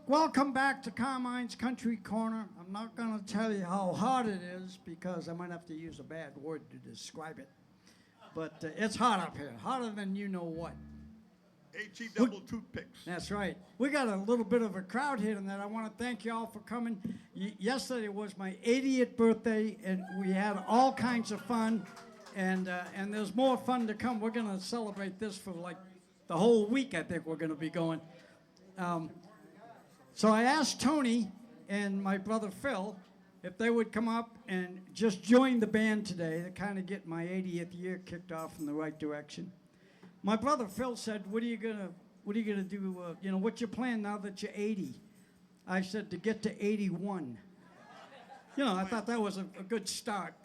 Welcome back to Carmine's Country Corner. I'm not going to tell you how hard it is because I might have to use a bad word to describe it. But it's hot up here, hotter than you know what. H-E double toothpicks. That's right. We got a little bit of a crowd here tonight. I want to thank you all for coming. Yesterday was my 80th birthday, and we had all kinds of fun. And there's more fun to come. We're going to celebrate this for like the whole week, I think we're going to be going. So I asked Tony and my brother Phil if they would come up and just join the band today to kind of get my 80th year kicked off in the right direction. My brother Phil said, what are you gonna do? What's your plan now that you're 80? I said, to get to 81. I thought that was a good start.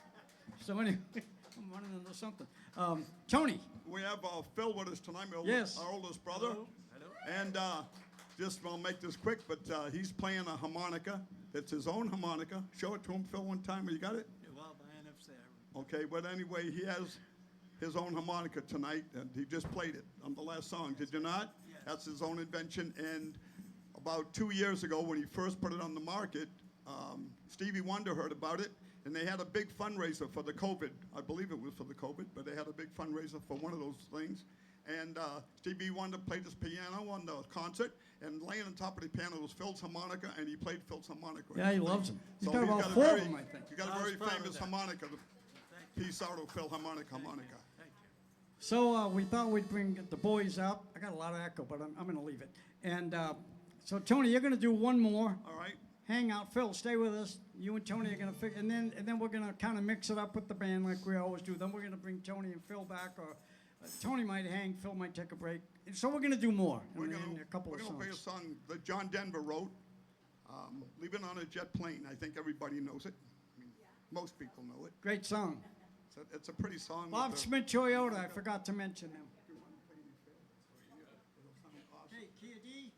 So anyway, I'm running into something. Tony. We have Phil with us tonight, Yes. our oldest brother. Hello. And just I'll make this quick, but he's playing a harmonica. It's his own harmonica. Show it to him, Phil, one time. You got it? Okay, but anyway, he has his own harmonica tonight, and he just played it on the last song. Did you not? Yes. That's his own invention. And about 2 years ago, when he first put it on the market, Stevie Wonder heard about it, and they had a big fundraiser for the COVID. I believe it was for the COVID, but they had a big fundraiser for one of those things. And Stevie Wonder played his piano on the concert, and laying on top of the piano was Phil's harmonica, and he played Phil's harmonica. Yeah, he loves them. He's So got he's about got a four very- of them, I think. You got a I very was proud of famous that. harmonica, the P. Sardo Phil harmonica. Thank you. So we thought we'd bring the boys up. I got a lot of echo, but I'm going to leave it. And so, Tony, you're going to do one more. All right. Hang out. Phil, stay with us. You and Tony are going to figure, and then we're going to kind of mix it up with the band like we always do. Then we're going to bring Tony and Phil back, or Tony might hang, Phil might take a break. And so we're going to do more. We're and going a couple of to play a songs. song that John Denver wrote, Leaving on a Jet Plane. I think everybody knows it. I mean, most people know it. Great song. It's a pretty song. Bob with Smith Toyota, I forgot to mention them. Hey, Kia D.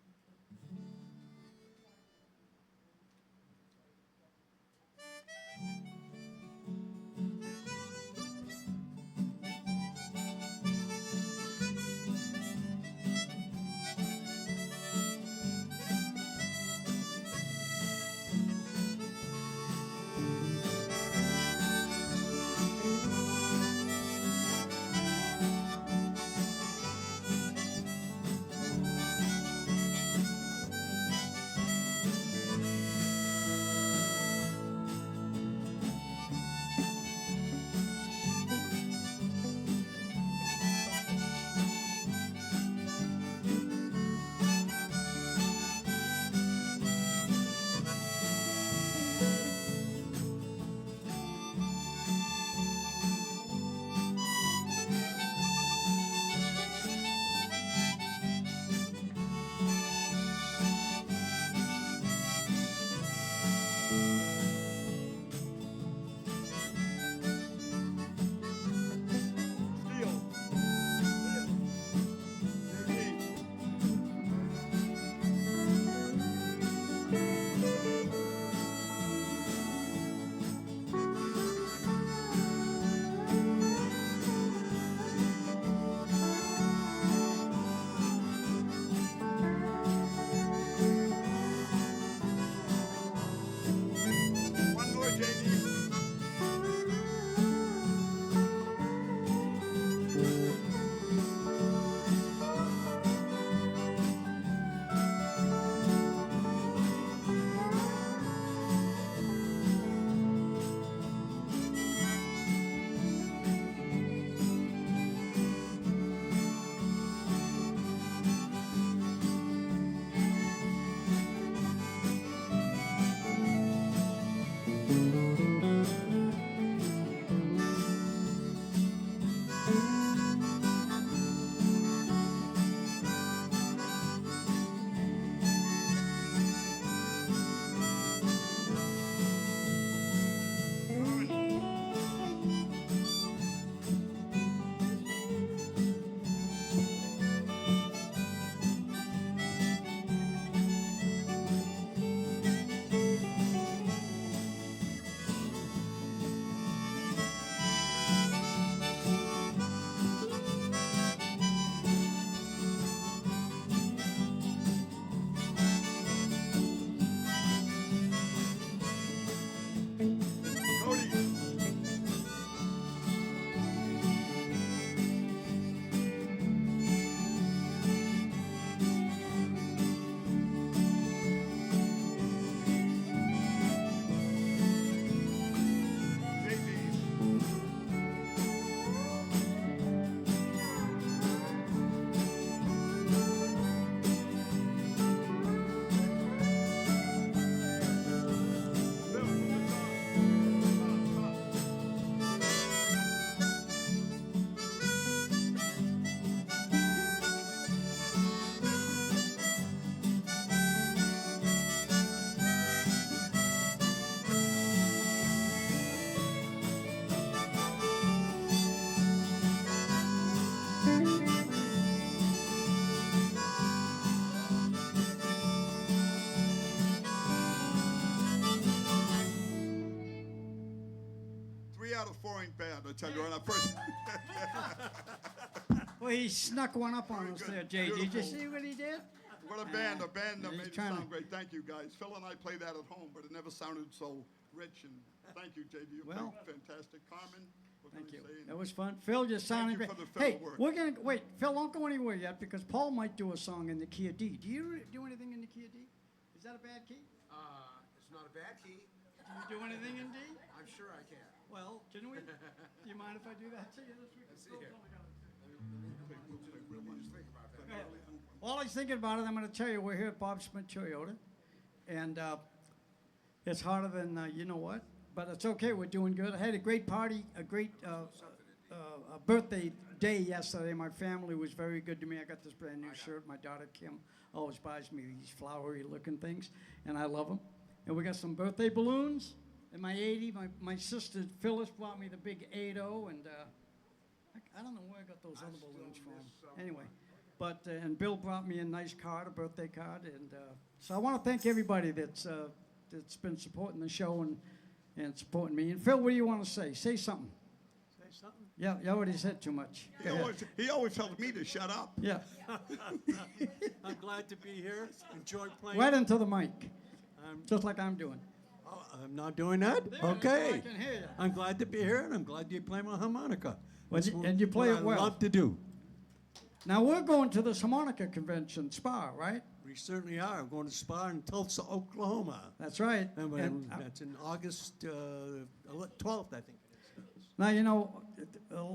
3 out of 4 ain't bad, I tell you, on our first. Well, he snuck one up on us good. there, Jay. Did you Beautiful. see what he did? What a band that He's made it trying to- sound great. Thank you, guys. Phil and I play that at home, but it never sounded so rich. And thank you, JD. You Well, played fantastic. Carmen, what Thank can you. I say? That was fun. Phil just sounded you great. for the fill Hey, work. we're gonna wait. Phil, don't go anywhere yet because Paul might do a song in the key of D. Do you do anything in the key of D? Is that a bad key? It's not a bad key. Do you do anything in D? I'm sure I can. Well, can we? Do you mind if I do that to you this week? Let's see here. Just think about that. While he's thinking about it, I'm going to tell you we're here at Bob Smith Toyota, and it's harder than you know what, but it's okay. We're doing good. I had a great party, a great birthday day yesterday. My family was very good to me. I got this brand new shirt. My daughter Kim always buys me these flowery-looking things, and I love them. And we got some birthday balloons. And my 80, my sister Phyllis brought me the big 80, and I don't know where I got those other balloons from. Anyway, but and Bill brought me a nice card, a birthday card, and so I want to thank everybody that's been supporting the show and supporting me. And Phil, what do you want to say? Say something. Say something? Yeah, you already said too much. Go ahead. He always tells me to shut up. Yeah, I'm glad to be here. Enjoy playing. right into the mic, I'm, just like I'm doing. oh, I'm not doing that? There, I Okay. can hear you. I'm glad to be here, and I'm glad you play my harmonica. Well, That's you- and you play what it well. I love to do. Now we're going to this harmonica convention, Spa, right? We certainly are. I'm going to Spa in Tulsa, Oklahoma. That's right. And And, that's in August 12th, I think it is. now, you know,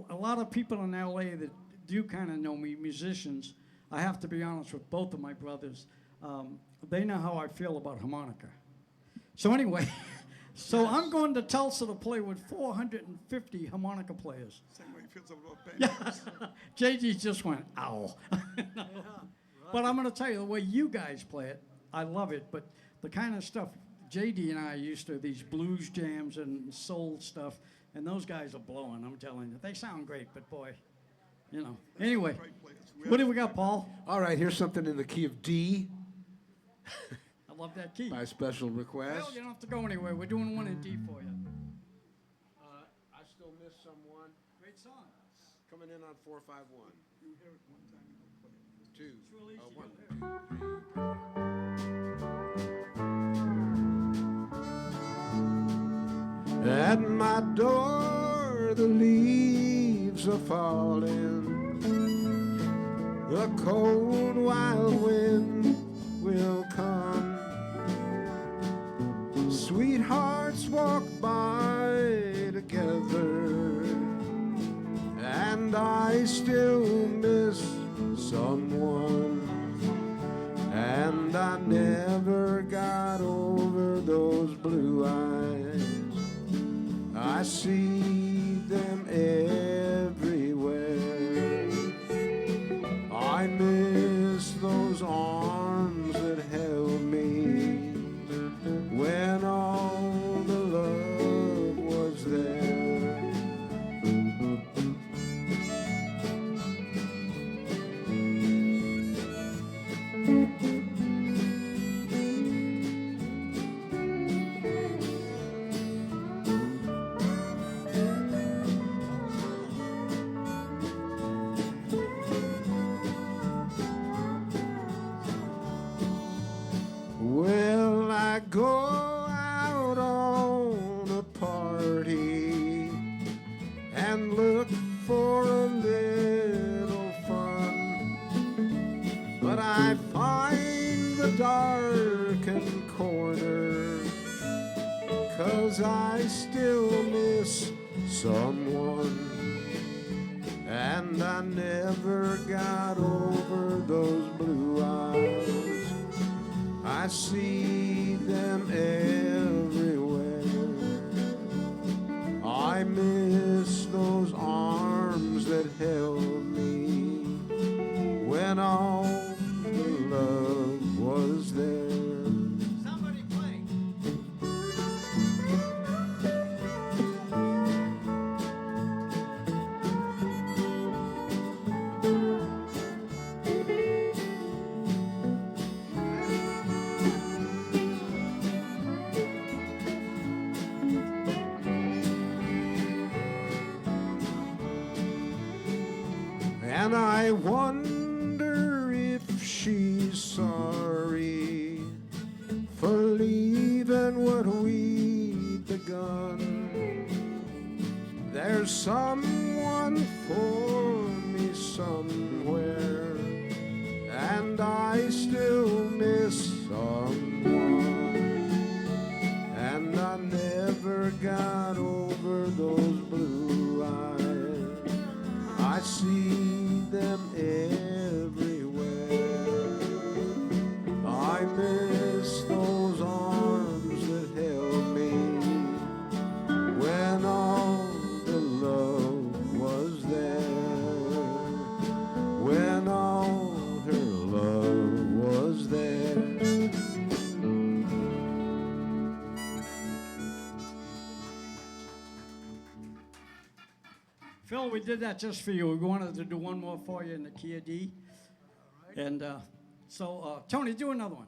a lot of people in LA that do kind of know me, musicians, I have to be honest with both of my brothers. They know how I feel about harmonica. So anyway, so I'm going to Tulsa to play with 450 harmonica players. Same way he feels about bands. JG just went, ow. But I'm going to tell you, the way you guys play it, I love it. But the kind of stuff JD and I are used to, these blues jams and soul stuff, and those guys are blowing, I'm telling you. They sound great, but boy, you know. Anyway, Great players. what do we got, Paul? All right, here's something in the key of D I love that key. by special Well, request. you don't have to go anywhere. We're doing one in D for you. I still miss someone Great song. coming in on 451. You hear it one time, you don't play it. Two. It's real easy to One, hear. 2, 3. At my door, the leaves are falling. The cold, wild wind will come. Sweethearts walk by together, and I still miss someone. And I never got over those blue eyes. I see them everywhere. I miss those arms that held me when all the love was there. Well, I go out on a party and look for a little fun, but I find the darkened corner, 'cause I still miss someone, and I never got over those blue eyes. I see them everywhere. I miss those arms that held me when all the love was there. Somebody play. And I wonder if she's sorry for leaving what we'd begun. There's someone for me somewhere, and I still miss someone. And I never got over those blue eyes. I see them everywhere. I miss those arms that held me when all the love was there. When all her love was there. Phil, we did that just for you. We wanted to do one more for you in the key of D. And Tony, do another one.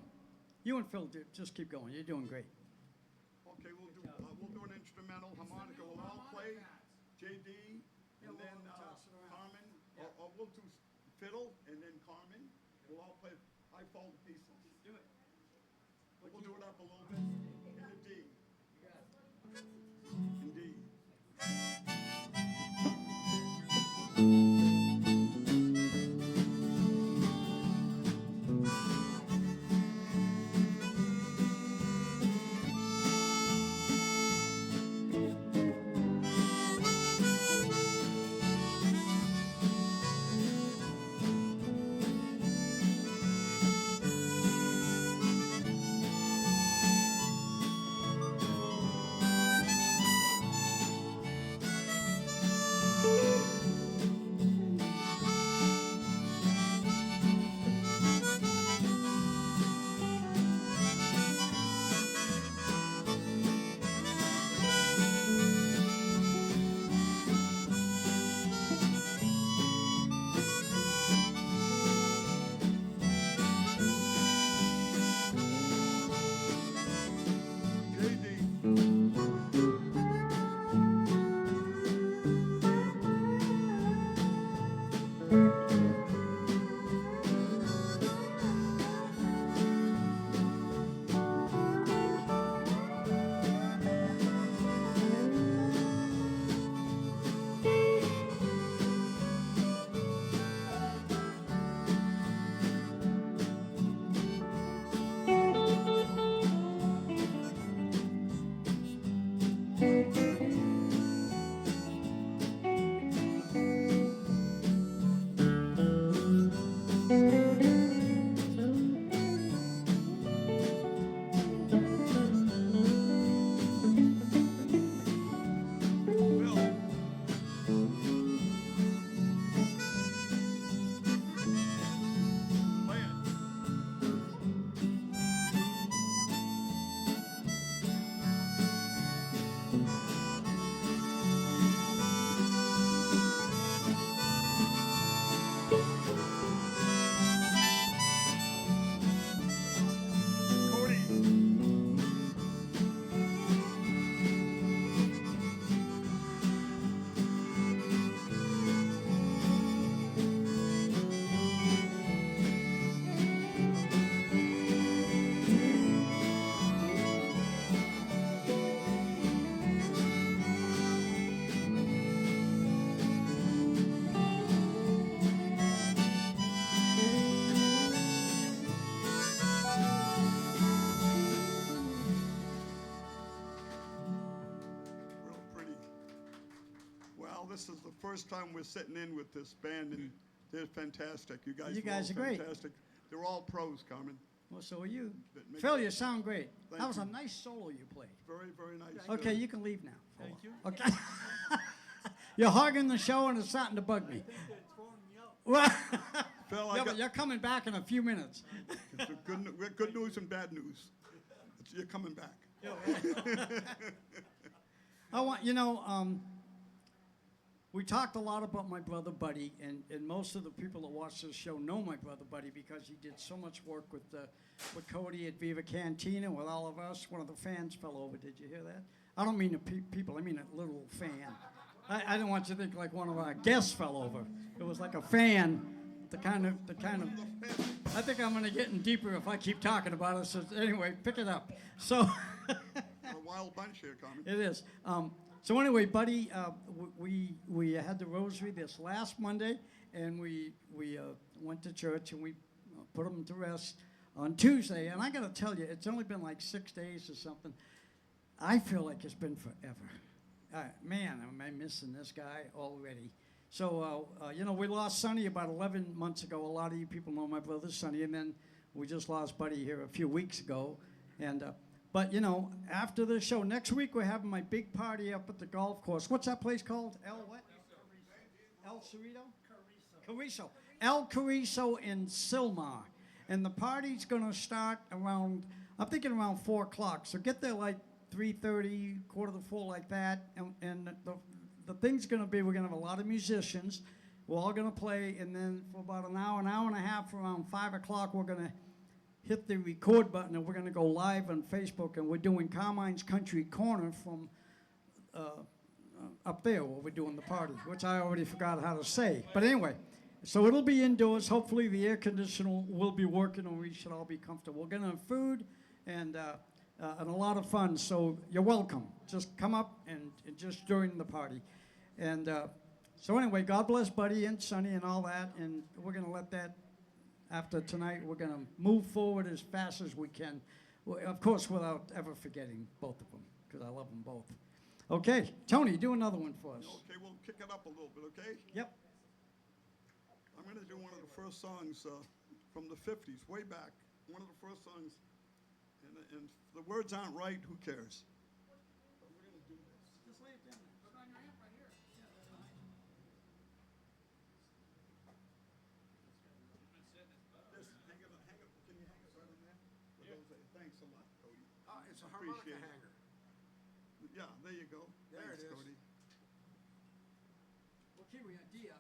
You and Phil, just keep going. You're doing great. Okay, we'll do an instrumental harmonica. We'll all play Jay Dee, and then Carmen, or we'll do fiddle, and then Carmen. We'll all play high-fold pieces. Do it. We'll do it up a little bit. In the D. In D. This is the first time we're sitting in with this band, and they're fantastic. You guys are great. Fantastic. They're all pros, Carmen. Well, so are you. Make Phil, it- you sound great. Thank That was you. a nice solo you played. Very, very nice. Okay, you can leave now. Thank you. Okay. You're hogging the show, and it's starting to bug me. They're throwing me out. Well, Phil, yeah, but you're coming back in a few minutes. good news and bad news. You're coming back. We talked a lot about my brother Buddy, and most of the people that watch this show know my brother Buddy because he did so much work with Cody at Viva Cantina with all of us. One of the fans fell over. Did you hear that? I don't mean the people. I mean a little fan. I didn't want you to think like one of our guests fell over. It was like a fan. The kind of. I think I'm gonna get in deeper if I keep talking about it. So anyway, pick it up. So. A wild bunch here, Carmen. It is. So anyway, Buddy, we had the rosary this last Monday, and we went to church and we put them to rest on Tuesday. And I got to tell you, it's only been like 6 days or something. I feel like it's been forever. Man, am I missing this guy already. So, we lost Sonny about 11 months ago. A lot of you people know my brother Sonny, and then we just lost Buddy here a few weeks ago. And but, after the show, next week we're having my big party up at the golf course. What's that place called? El what? El Cerrito? Carrizo. El Carrizo in Silmar. And the party's going to start around, I'm thinking around 4 o'clock. So get there like 3:30, 3:45 like that. And the thing's going to be, we're going to have a lot of musicians. We're all going to play. And then for about an hour and a half, around 5 o'clock, we're going to hit the record button, and we're going to go live on Facebook, and we're doing Carmine's Country Corner from up there where we're doing the party, which I already forgot how to say. But anyway, so it'll be indoors. Hopefully the air conditioner will be working, and we should all be comfortable. We're going to have food and a lot of fun, so you're welcome. Just come up and just join the party. And so anyway, God bless Buddy and Sonny and all that, and we're going to let that. After tonight, we're going to move forward as fast as we can, of course, without ever forgetting both of them, because I love them both. Okay, Tony, do another one for us. Okay, we'll kick it up a little bit, okay? Yep. I'm going to do one of the first songs from the 50s, way back. One of the first songs, and if the words aren't right, who cares? But we're going to do this. Just lay it down there. Put it on your amp right here. Can you hang it right in there? Thanks a lot, Cody. It's a harmonica Appreciate it. hanger. Yeah, there you go. There Thanks, it is. Cody. Okay, we idea.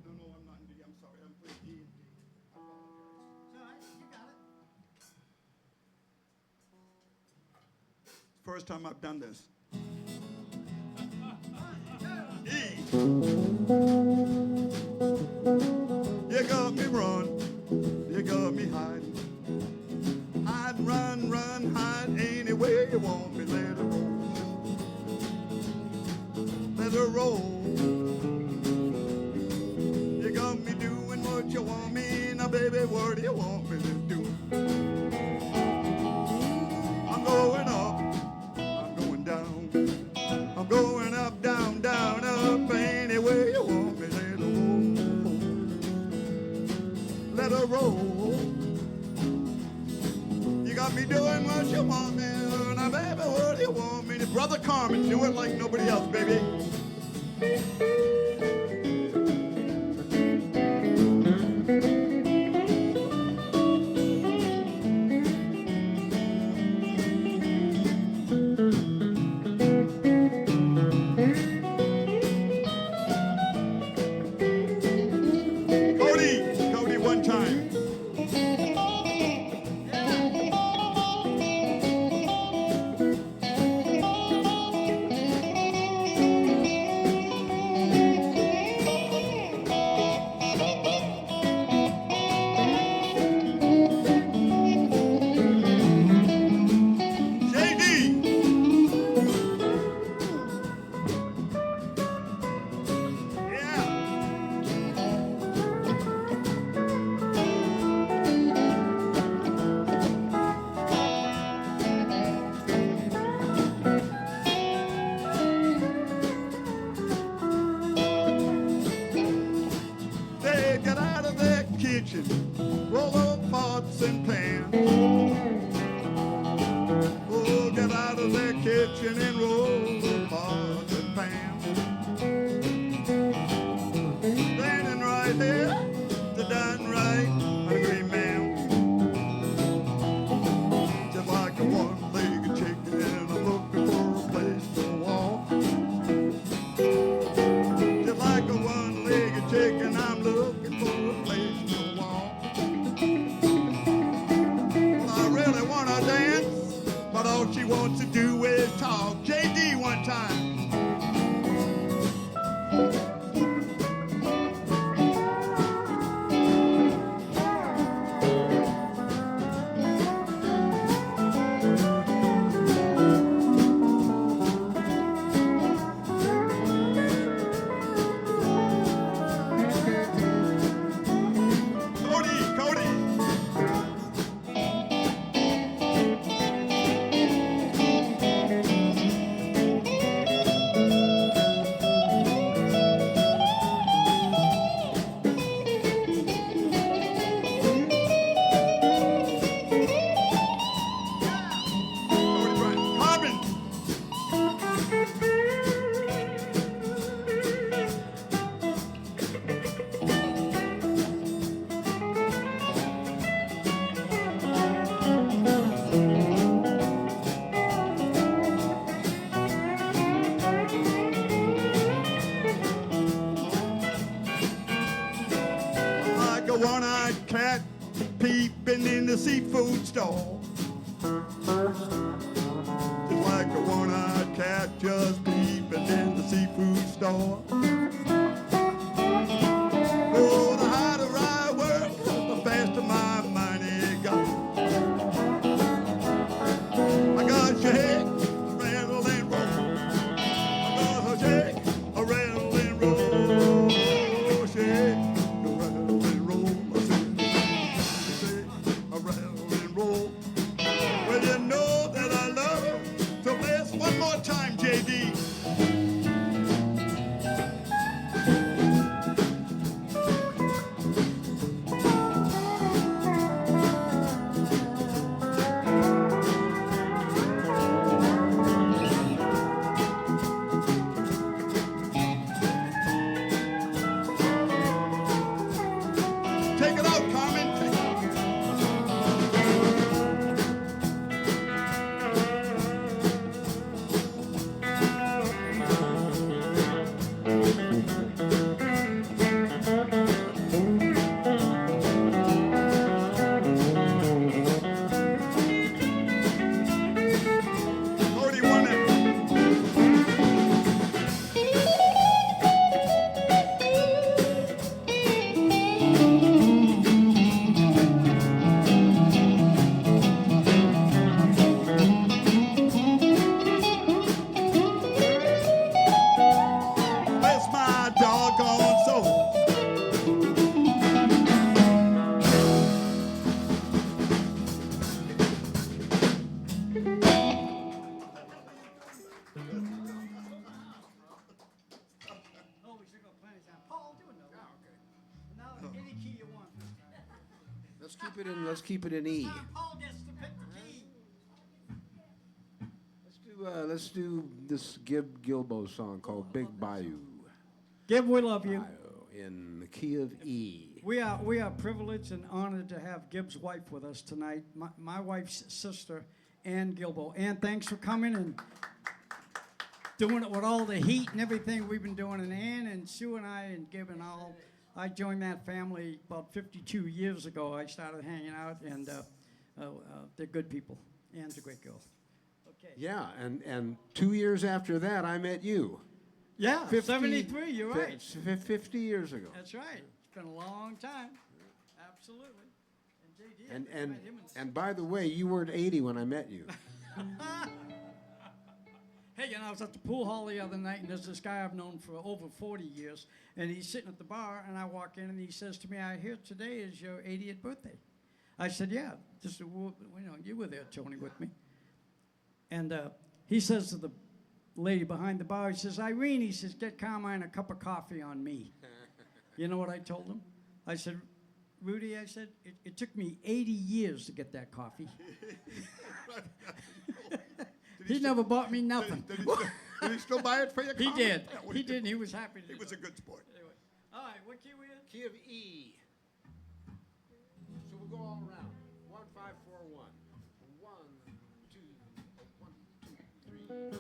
No, I'm not in D. I'm sorry. I'm playing D and D. You got it. First time I've done this. E. You got me run, you got me hiding. I'd run, hide any way you want me. Let her roll, let her roll. You got me doing what you want me. Now, baby, what do you want me to do? I'm going up, I'm going down. I'm going up, down, down, up. Any way you want me. Let her roll. You got me doing what you want me. Now, baby, what do you want me to? Brother Carmen, do it like nobody else, baby. Cody, one time. the seafood store. Just like a one-eyed cat just peeping in the seafood store. Oh, the harder I work, the faster my money goes. I got shake, rattle and roll. I got a shake, a rattle and roll. Shake, a rattle and roll. I said, shake, a rattle and roll. Well, you know that I love you. So let's one more time, Jay Dee. Take it out, Carmen. Take it out. Cody won it. Bless my doggone soul. Oh, we still got plenty of time. Paul, do another. Now, any key you want this time. Let's keep it in E. Paul gets to pick the key. Let's do this Gib Gilbo song called Big Bayou. Gib, we love you. Bayou in the key of E. We are privileged and honored to have Gib's wife with us tonight, my wife's sister, Ann Gilbo. Ann, thanks for coming and doing it with all the heat and everything we've been doing. And Ann and Sue and I and Gib and all, I joined that family about 52 years ago. I started hanging out, and they're good people. Ann's a great girl. Okay. Yeah, and 2 years after that, I met you. Yeah, 73, you're right. 50 years ago. That's right. It's been a long time. Absolutely. And Jay Dee, I met him in And by the way, you weren't 80 when I met you. Hey, you know, I was at the pool hall the other night, and there's this guy I've known for over 40 years, and he's sitting at the bar, and I walk in, and he says to me, I hear today is your 80th birthday. I said, yeah, just, you were there, Tony, with me. And he says to the lady behind the bar, he says, Irene, he says, get Carmine a cup of coffee on me. You know what I told him? I said, Rudy, I said, it took me 80 years to get that coffee. He never bought me nothing. Did he still buy it for you? He Carmen? did. Yeah, well, He did, and he was happy to He do was a it. good sport. Anyway. All right, what key we in? Key of E. So we'll go all around. 1, 5, 4, 1. 1, 2, 1, 2, 3.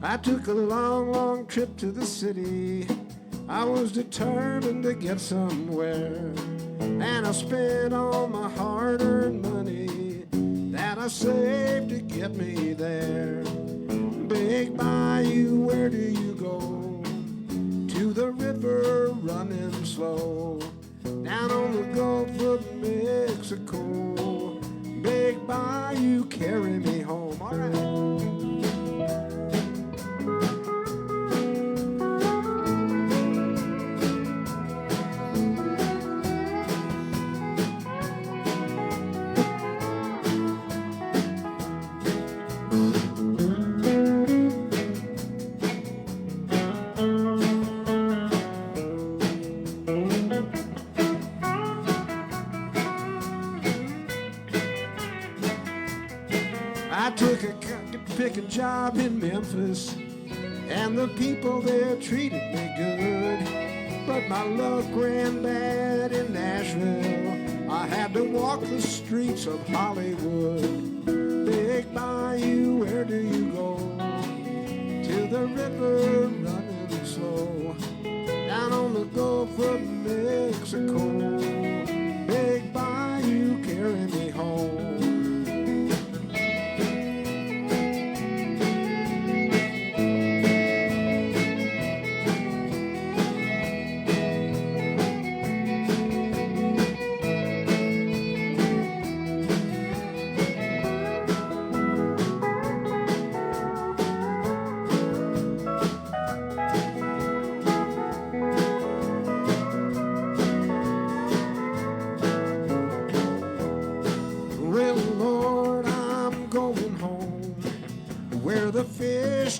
I took a long, long trip to the city. I was determined to get somewhere, and I spent all my hard-earned money that I saved to get me there. Big Bayou, where do you go? To the river running slow, down on the Gulf of Mexico. Big Bayou, carry me home. All right. Pick a job in Memphis, and the people there treated me good. But my luck ran bad in Nashville. I had to walk the streets of Hollywood. Big Bayou, where do you go? To the river running slow, down on the Gulf of Mexico. Big Bayou, carry me home.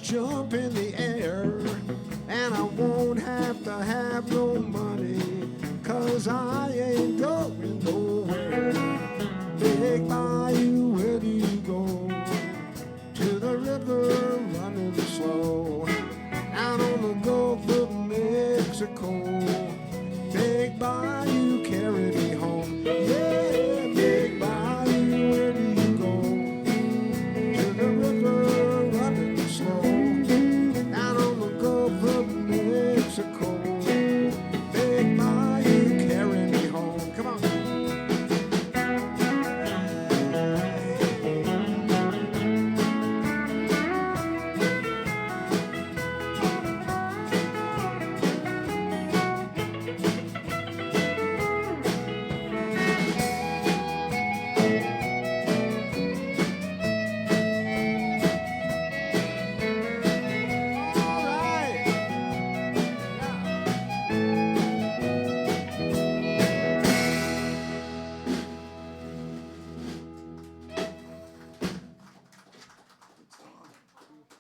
Jump in the air, and I won't have to have no money, 'cause I ain't going nowhere. Big Bayou, where do you go? To the river running slow, out on the Gulf of Mexico. Big Bayou, carry me home. Yeah, Big Bayou, where do you go? To the river running slow, down on the Gulf of Mexico. Big Bayou, carry me home. Come on.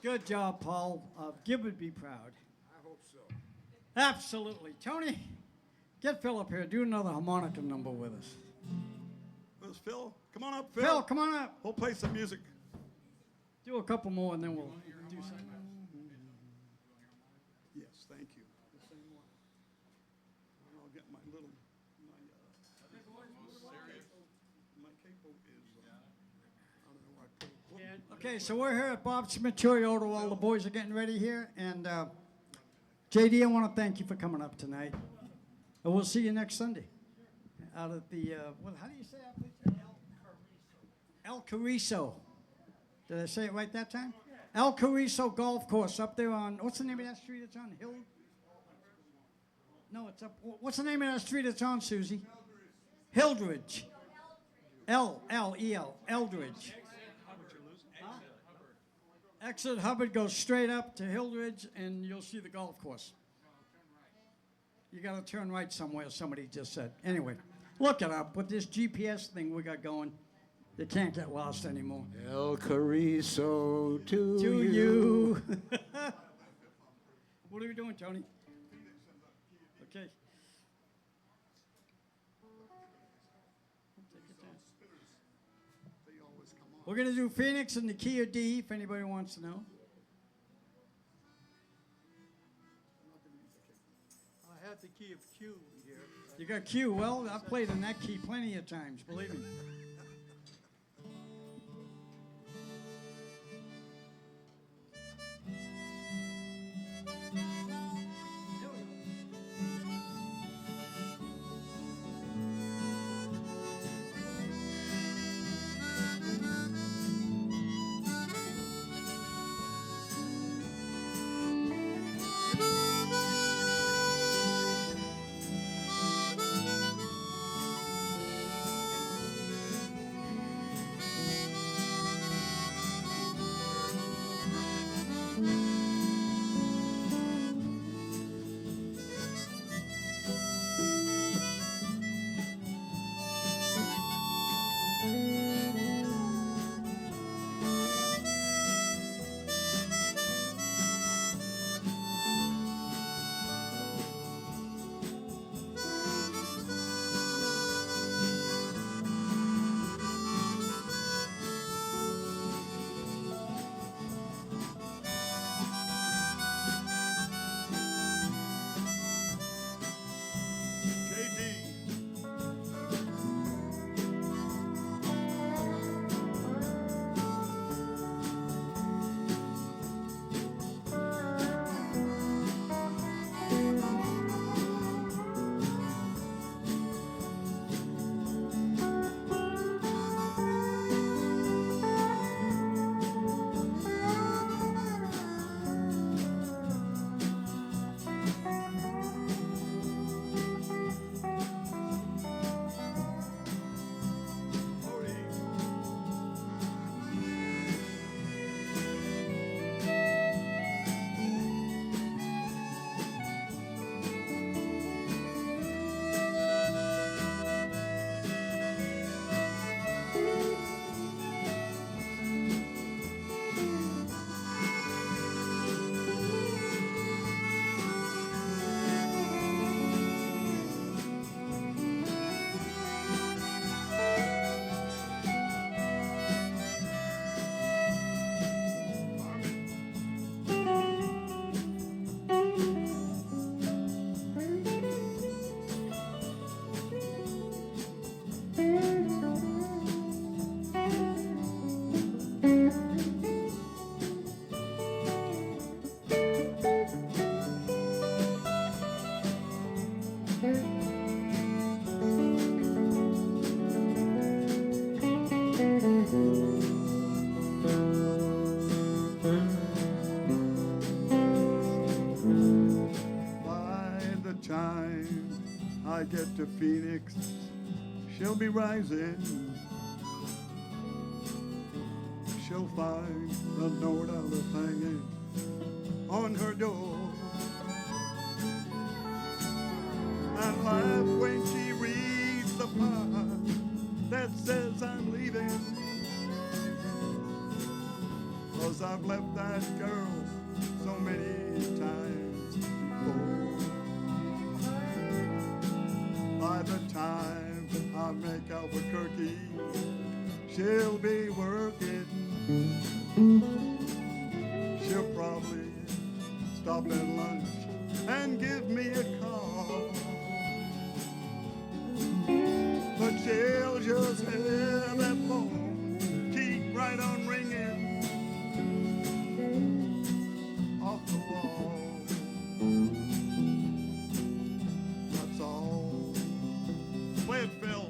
Good job, Paul. Gib would be proud. I hope so. Absolutely. Tony, get Phil up here. Do another harmonica number with us. Where's Phil? Come on up, Phil. Phil, come on up. We'll play some music. Do a couple more and then we'll do something. Yes, thank you. I'll get my little, my capo is, I don't know where I put it. Okay, so we're here at Bob's Material while the boys are getting ready here. And Jay Dee, I want to thank you for coming up tonight. And we'll see you next Sunday out at the, how do you say that, please? El Carrizo. Did I say it right that time? El Carrizo Golf Course up there on, what's the name of that street it's on? Hill? No, it's up, what's the name of that street it's on, Susie? Hildridge. L-E-L, Eldridge. Exit Hubbard goes straight up to Hildridge, and you'll see the golf course. You got to turn right somewhere, somebody just said. Anyway, look it up. With this GPS thing we got going, you can't get lost anymore. El Carrizo to you. What are we doing, Tony? Okay. We're going to do Phoenix in the key of D, if anybody wants to know. I have the key of Q here. You got Q. Well, I've played in that key plenty of times, believe me. time I get to Phoenix, she'll be rising. She'll find a note I'll have hanging on her door, and laugh when she reads the part that says I'm leaving, 'cause I've left that girl so many times before. By the time I make Albuquerque, she'll be working. She'll probably stop at lunch and give me a call, but she'll just have that phone keep right on ringing off the wall. That's all. Play it, Phil.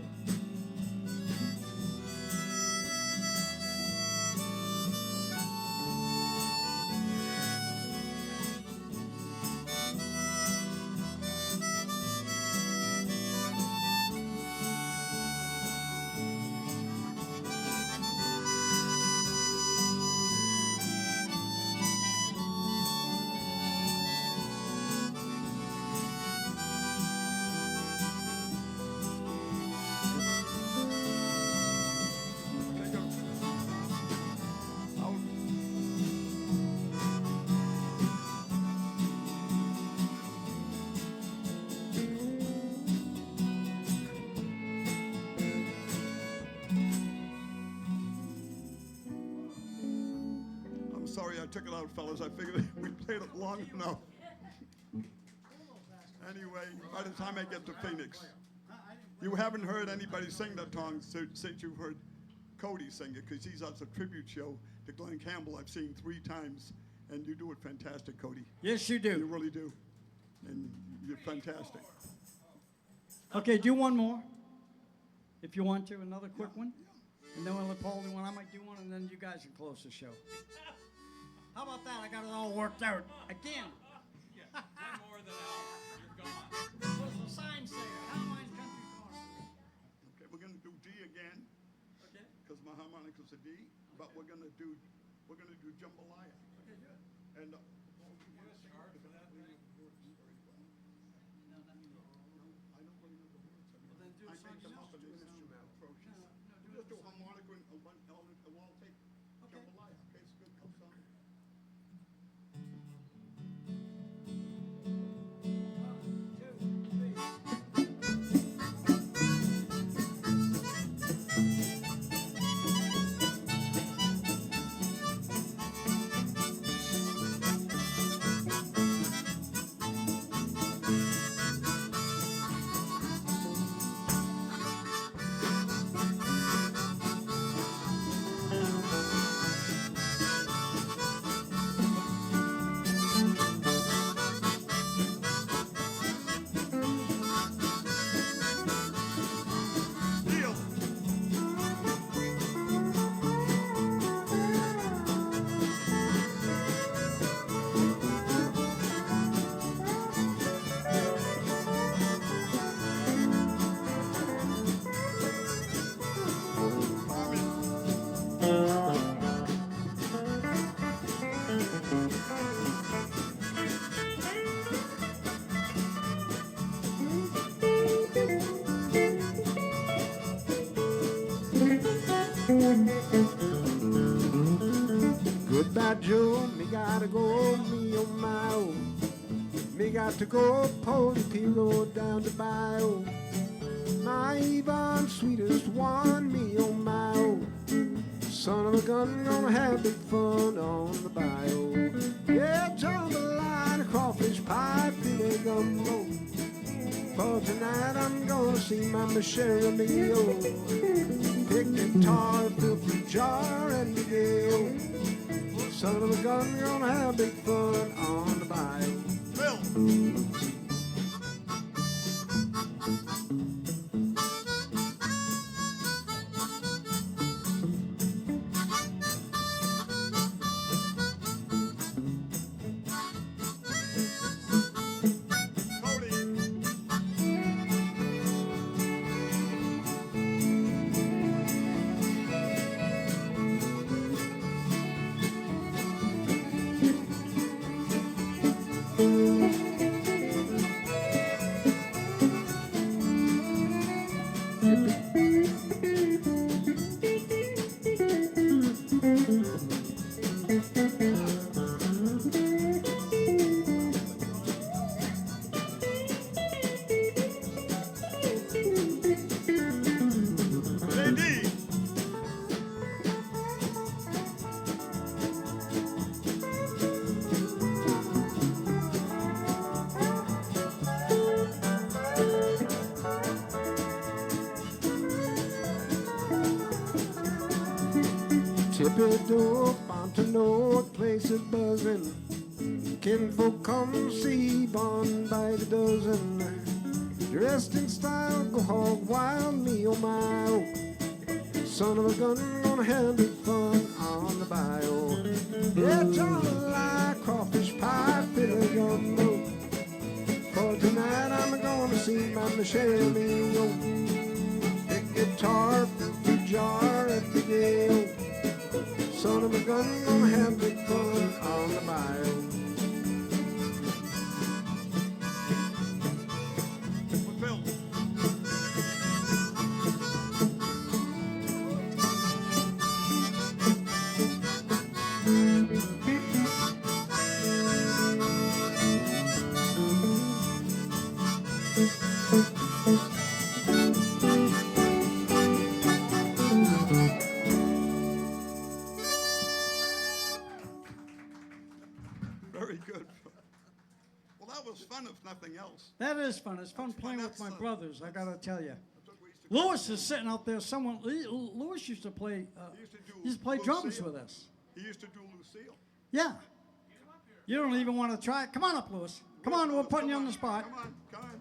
Sorry I took it out, fellas. I figured we played it long enough. Anyway, by the time I get to Phoenix, you haven't heard anybody sing that song since you've heard Cody sing it, because he's at a tribute show to Glenn Campbell I've seen 3 times, and you do it fantastic, Cody. Yes, you do. You really do. And you're fantastic. Okay, do one more, if you want to, another quick one. And then we'll let Paul do one. I might do one, and then you guys can close the show. How about that? I got it all worked out. Again. Yeah, one more than you're gone. What does the sign say? Carmine's Country Corner. Okay, we're gonna do D again, Okay. because my harmonica's a D, but we're gonna do jambalaya. Okay, good. And I make them up and they sound atrocious. Just do harmonica and we'll all take jambalaya. Okay, it's a good song. Goodbye, Joe, me gotta go, me on my own. Me got to go, pull the P road down to Bio. My Yvonne, sweetest one, me on my own. Son of a gun, gonna have big fun on the bio. Yeah, jambalaya, crawfish pie, filet gumbo. For tonight I'm gonna see my Michelle Mio. Pick guitar, fill through jar, and Miguel. Son of a gun, gonna have big fun on the bio. Phil. Cody. Jay Dee. Tippy-do, Fontano, place is buzzing. Kinfolk come see, bond by the dozen. Dressed in style, go hog wild, me oh my oh. Son of a gun, gonna have big fun on the bayou. Yeah, jambalaya, crawfish pie, fiddle gumbo. For tonight I'm gonna see my Michelle Mio. Big guitar, big jar at the gale. Son of a gun, gonna have big fun on the bayou. Phil. Very good. Well, that was fun, if nothing else. That is fun. It's fun playing with That's, my uh, brothers, I gotta tell you. That's what we used to Lewis is sitting out there. Lewis used to play. He used to do drums Lucille. with us. He used to do Lucille. Yeah. You don't even want to try it. Come on up, Lewis. Come on, we're putting you on the spot. Come on, come on.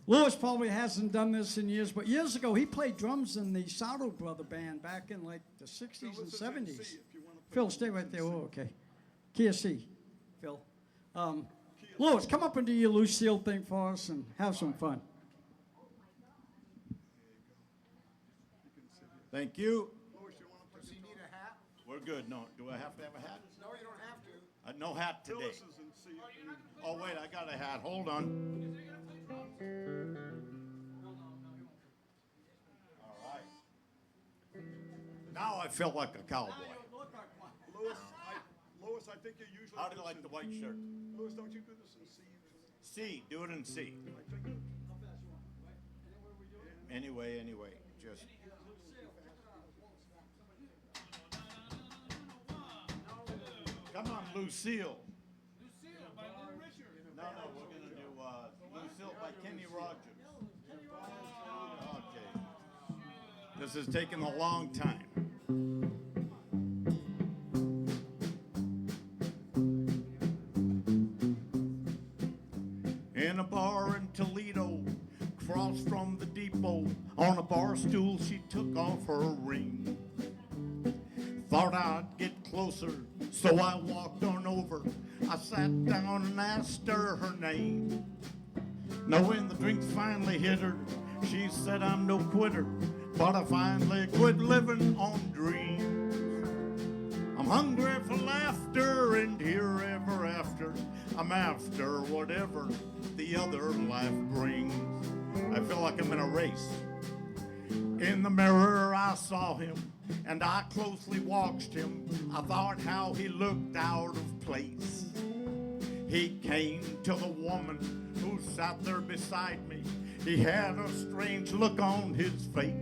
Lewis probably hasn't done this in years, but years ago he played drums in the Sardo brother band back in like the 60s and Phil, this is in 70s. C, if you wanna play Phil, this stay is right in there. C. Oh, okay. Key of C, Phil. Lewis, come up and do your Lucille thing for us and have some fun. Thank you. Louis, you want to play Does he need a hat? We're good. No, do I have to have a hat? No, you don't have to. No hat today. Phyllis is in C. Oh, wait, I got a hat. Hold on. All right. Now I feel like a cowboy. Louis, I think you usually. How do you like the white shirt? Louis, don't you do this in C usually? C, do it in C. Anyway, just. Come on, Lucille. No, we're gonna do Lucille by Kenny Rogers. Okay. This is taking a long time. In a bar in Toledo, across from the depot, on a bar stool she took off her ring. Thought I'd get closer, so I walked on over. I sat down and asked her her name. Now when the drinks finally hit her, she said I'm no quitter, but I finally quit living on dreams. I'm hungry for laughter and here ever after. I'm after whatever the other life brings. I feel like I'm in a race. In the mirror I saw him, and I closely watched him. I thought how he looked out of place. He came to the woman who sat there beside me. He had a strange look on his face.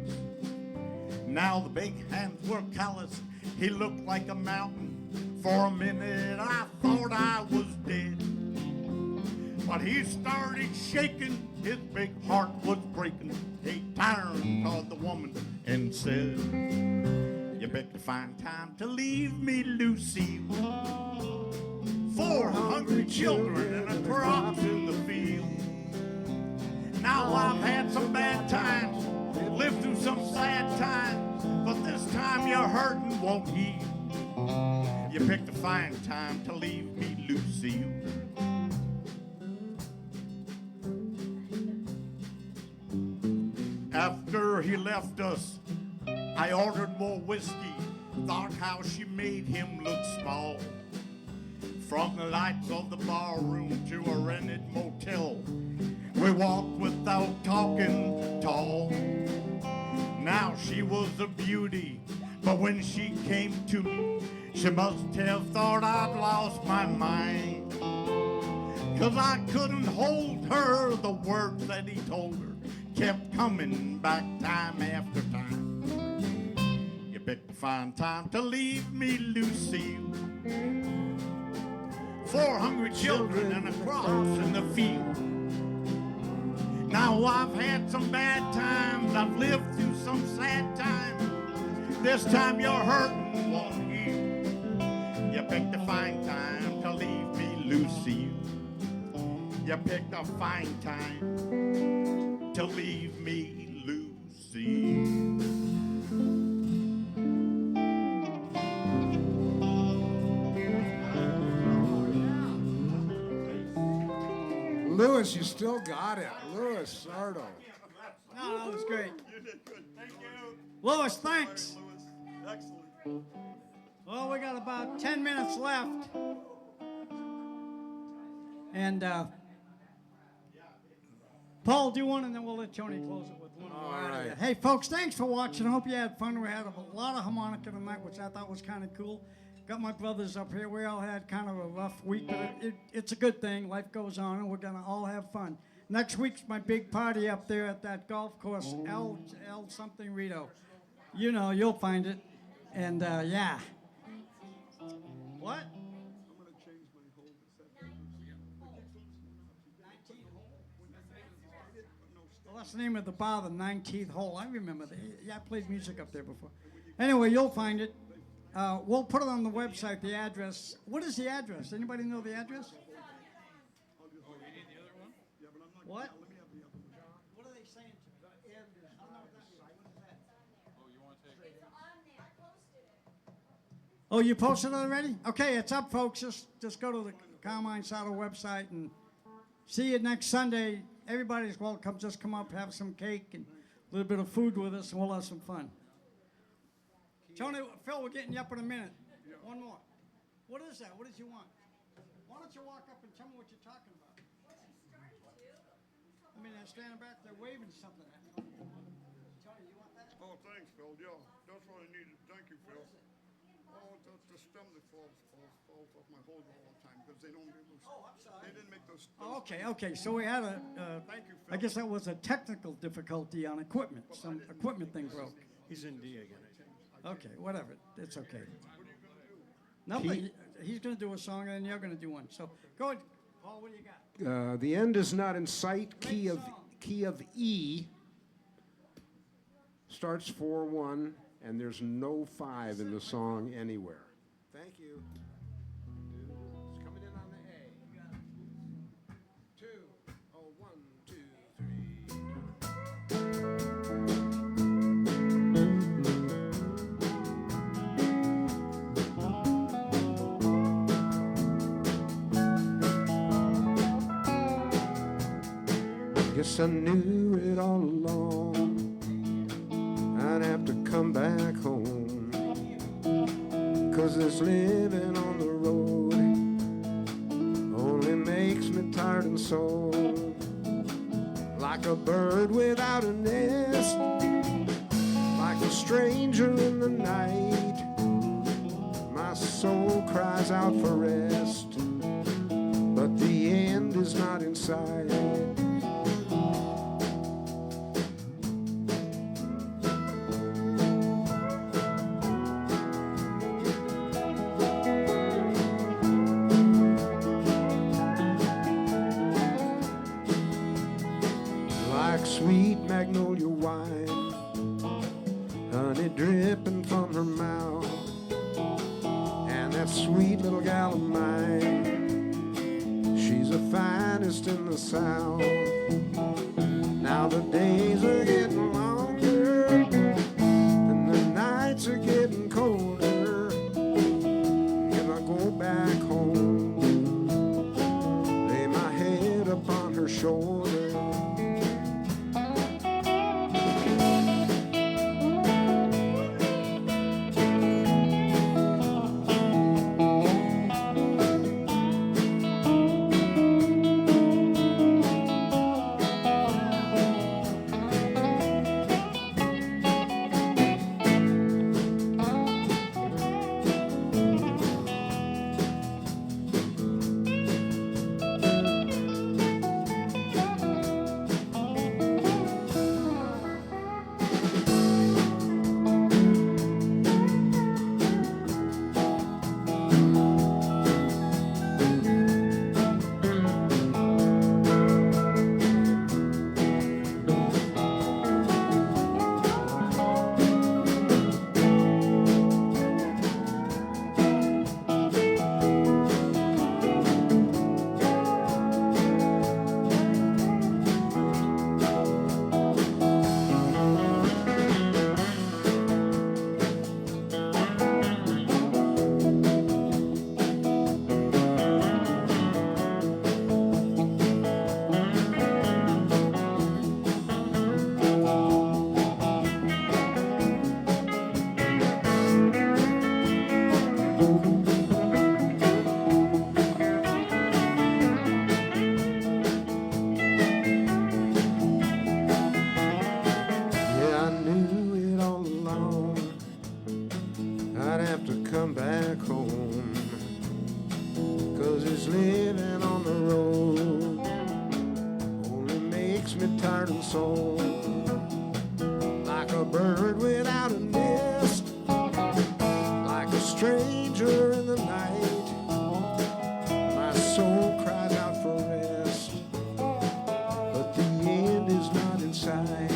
Now the big hands were calloused. He looked like a mountain. For a minute I thought I was dead. But he started shaking, his big heart was breaking. He turned toward the woman and said, you better find time to leave me, Lucy. 4 hungry children and a crop in the field. Now I've had some bad times, lived through some sad times, but this time your hurting won't heal. You picked a fine time to leave me, Lucille. After he left us, I ordered more whiskey, thought how she made him look small. From the lights of the bar room to a rented motel, we walked without talking tall. Now she was a beauty, but when she came to me, she must have thought I'd lost my mind. 'Cause I couldn't hold her, the words that he told her kept coming back time after time. You picked a fine time to leave me, Lucille. 4 hungry children and a cross in the field. Now I've had some bad times, I've lived through some sad times. This time you're hurting, won't heal. You picked a fine time to leave me, Lucille. You picked a fine time to leave me, Lucille. Louis, you still got it. Louis Sardo. No, that was great. You did good. Thank you. Louis, thanks. Louis. Excellent. Well, we got about 10 minutes left. And Paul, do one, and then we'll let Tony close it with one more. All right. Hey, folks, thanks for watching. I hope you had fun. We had a lot of harmonica tonight, which I thought was kind of cool. Got my brothers up here. We all had kind of a rough week, but it's a good thing. Life goes on, and we're going to all have fun. Next week's my big party up there at that golf course, L something Rito. You know, you'll find it. And, yeah. What? I'm going to change my hold. Well, that's the name of the bar, the 19th Hole. I remember that. Yeah, I played music up there before. Anyway, you'll find it. We'll put it on the website, the address. What is the address? Anybody know the address? What? What are they saying? Oh, you posted it already? Okay, it's up, folks. Just go to the CarmineSardo website and see you next Sunday. Everybody's welcome. Just come up, have some cake and a little bit of food with us, and we'll have some fun. Tony, Phil, we're getting you up in a minute. One more. What is that? What did you want? Why don't you walk up and tell me what you're talking about? I mean, they're standing back there waving something at me. Tony, you want that? Oh, thanks, Phil. Yeah, that's what I needed. Thank you, Phil. Oh, the stem that falls off my hold all the time because they don't get loose. Oh, I'm sorry. They didn't make those. Oh, okay. So we had a, Thank you, Phil. I guess that was a technical difficulty on equipment. Some equipment thing broke. He's in D again. Okay, whatever. It's okay. Nothing. He's going to do a song, and then you're going to do one. So go ahead, Paul. What do you got? The end is not in sight. Key of E. Starts 4-1, and there's no 5 in the song anywhere. Thank you. It's coming in on the A. 2. Oh, 1, 2, 3. Guess I knew it all along. I'd have to come back home, 'cause this living on the road only makes me tired and sore. Like a bird without a nest, like a stranger in the night, my soul cries out for rest, but the end is not in sight. Sweet magnolia wine, honey dripping from her mouth, and that sweet little gal of mine, she's the finest in the South. Now the days are getting longer, and the nights are getting colder. If I go back home, lay my head upon her shoulder. heart and soul. Like a bird without a nest, like a stranger in the night, my soul cries out for rest, but the end is not in sight.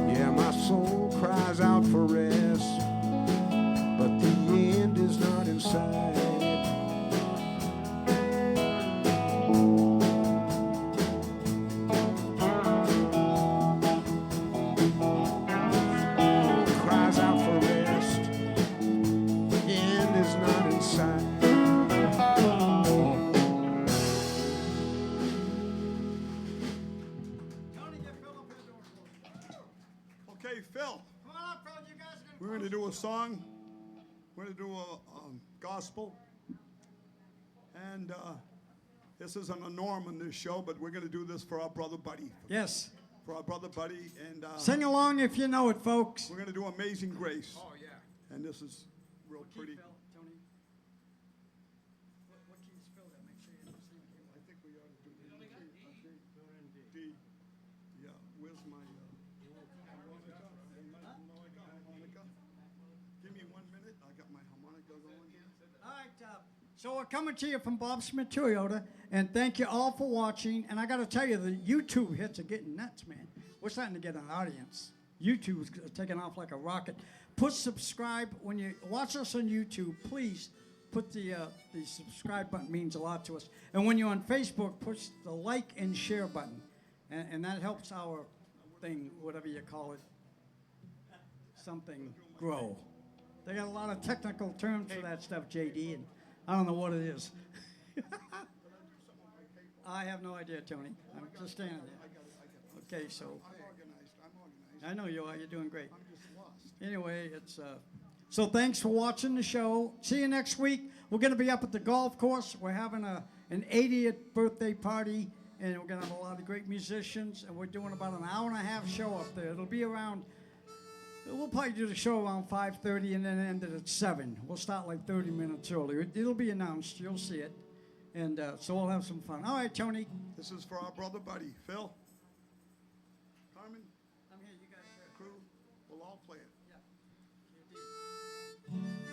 Yeah, my soul cries out for rest, but the end is not in sight. Cries out for rest, end is not in sight. Okay, Phil, Come on up, Phil. You guys are we're going to do a song. We're going to do a gospel. And this isn't a norm on this show, but we're going to do this for our brother Buddy. Yes. For our brother Buddy. And Sing along if you know it, folks. we're going to do Amazing Grace. Oh, yeah. And this is real pretty. Tony. What keys Phil that? Make sure you don't sing it. I think we ought to do D. Yeah, where's my harmonica? Give me 1 minute. I got my harmonica going. All right, so we're coming to you from Bob Smith Toyota, and thank you all for watching. And I got to tell you, the YouTube hits are getting nuts, man. We're starting to get an audience. YouTube is taking off like a rocket. Put subscribe when you watch us on YouTube. Please put the subscribe button, means a lot to us. And when you're on Facebook, push the like and share button, and that helps our thing, whatever you call it, something grow. They got a lot of technical terms for that stuff, Jay Dee, and I don't know what it is. I have no idea, Tony. I'm just standing there. Okay, so I'm organized. I know you are. You're doing great. I'm just lost. Anyway, so thanks for watching the show. See you next week. We're going to be up at the golf course. We're having an 80th birthday party, and we're going to have a lot of great musicians, and we're doing about an hour and a half show up there. It'll be around. We'll probably do the show around 5:30 and then end it at 7. We'll start like 30 minutes earlier. It'll be announced. You'll see it. And so we'll have some fun. All right, Tony. This is for our brother Buddy. Phil? Carmen? I'm here. You guys Crew? We'll all play it. Thank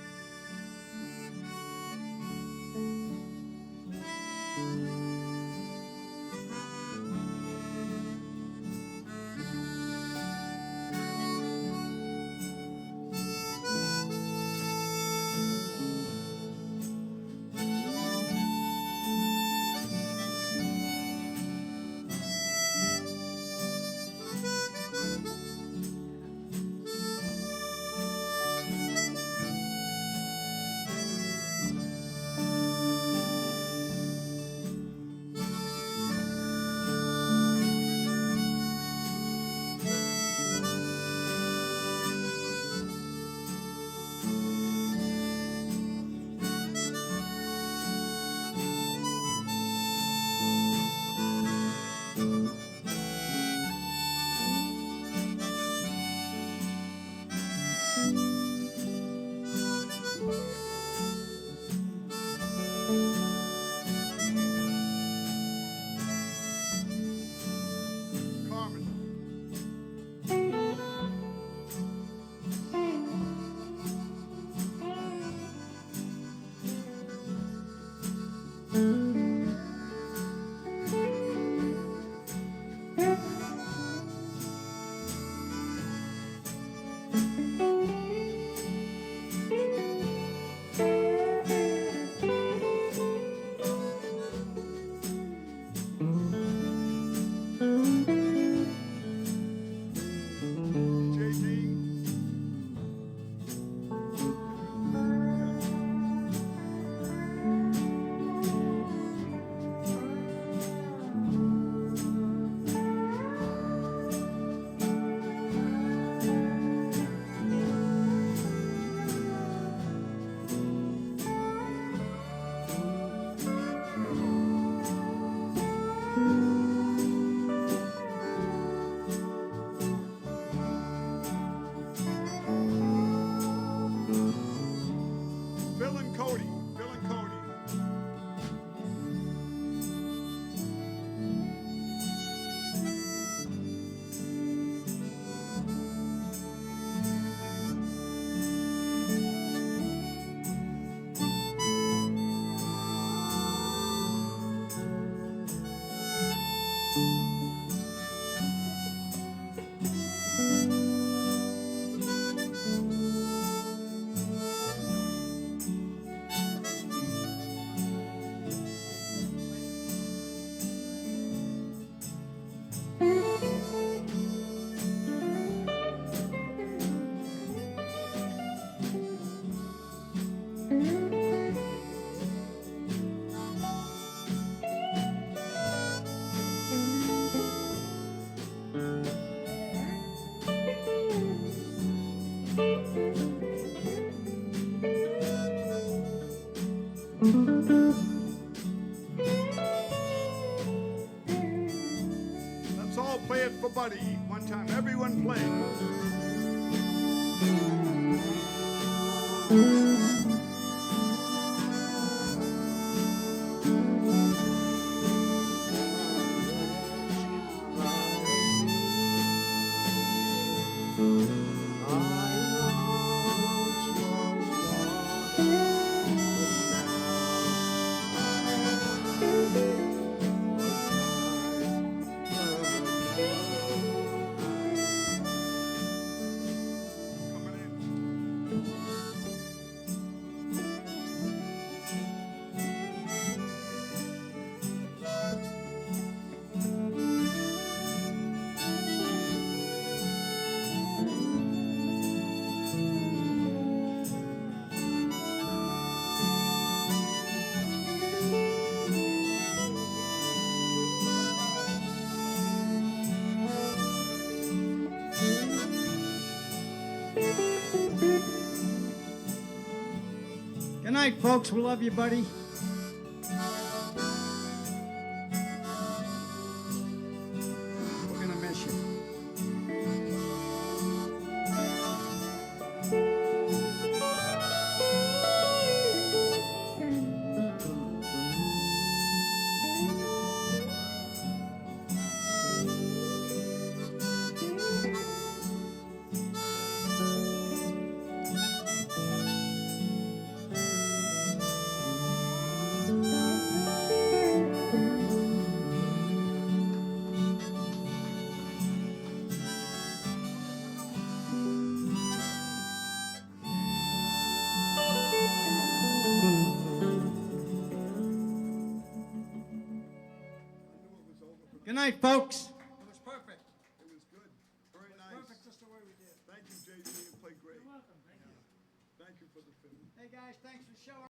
Play it for Buddy. One time, everyone play. Coming in. Good night, folks. We love you, buddy. We're gonna miss you. Good night, folks. It was perfect. It was good. Very nice. Perfect, just the way we did. Thank you, Jay Dee. You played great. You're welcome. Thank you. Thank you for the film. Hey, guys, thanks for showing